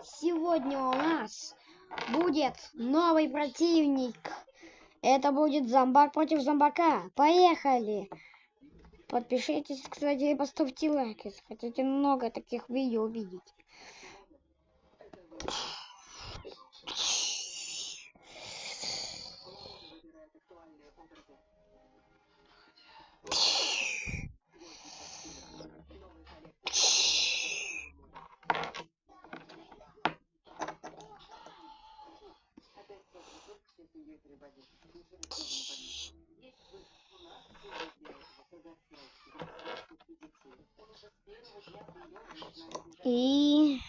Сегодня у нас будет новый противник. Это будет зомбак против зомбака. Поехали! Подпишитесь, кстати, и поставьте лайк, если хотите много таких видео увидеть. И